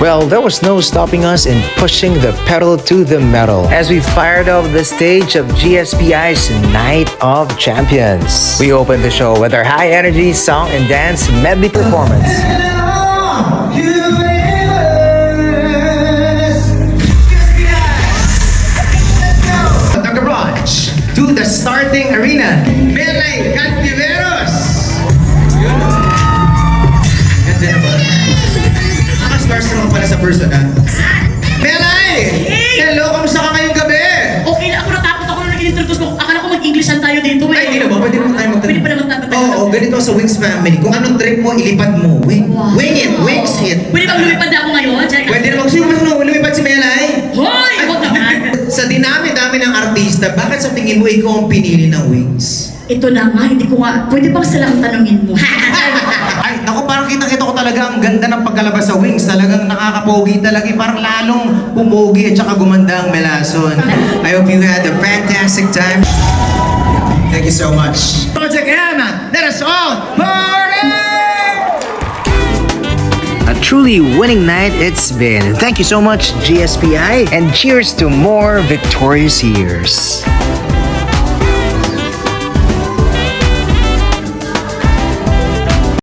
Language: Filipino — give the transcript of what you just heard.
Well, there was no stopping us in pushing the pedal to the metal as we fired off the stage of GSPI's Night of Champions. We opened the show with our high-energy song and dance medley performance. The garage to the starting arena. Melay Cantiveros! Ganda na ba? Nakastars naman pala sa personal. Melay! Hello, kamusta ka ngayong gabi? Okay na ako, natakot ako nung nag-introduce ko. Akala ko mag-Englishan tayo dito. Ay, hindi na ba? Pwede naman tayo magtanong. Pwede pa naman tayo. Oo, ganito sa Wings family. Kung anong trip mo, ilipad mo. Wing it, wings it. Pwede bang lumipad ako ngayon? Pwede naman. Gusto mo lumipad si Melay? Hoy! Huwag naman. Sa dinami-dami ng artista, bakit sa tingin mo ikaw ang pinili ng Wings? Ito na nga, hindi ko nga. Pwede bang sila ang tanongin mo? Ay, naku, parang kita-kita ko talaga ang ganda ng pagkalabas sa Wings. Talagang nakakapogi talaga. Parang lalong pumogi at saka gumanda ang Melason. I hope you had a fantastic time. Thank you so much. Once again, let us all party! A truly winning night it's been. Thank you so much, GSPI, and cheers to more victorious years.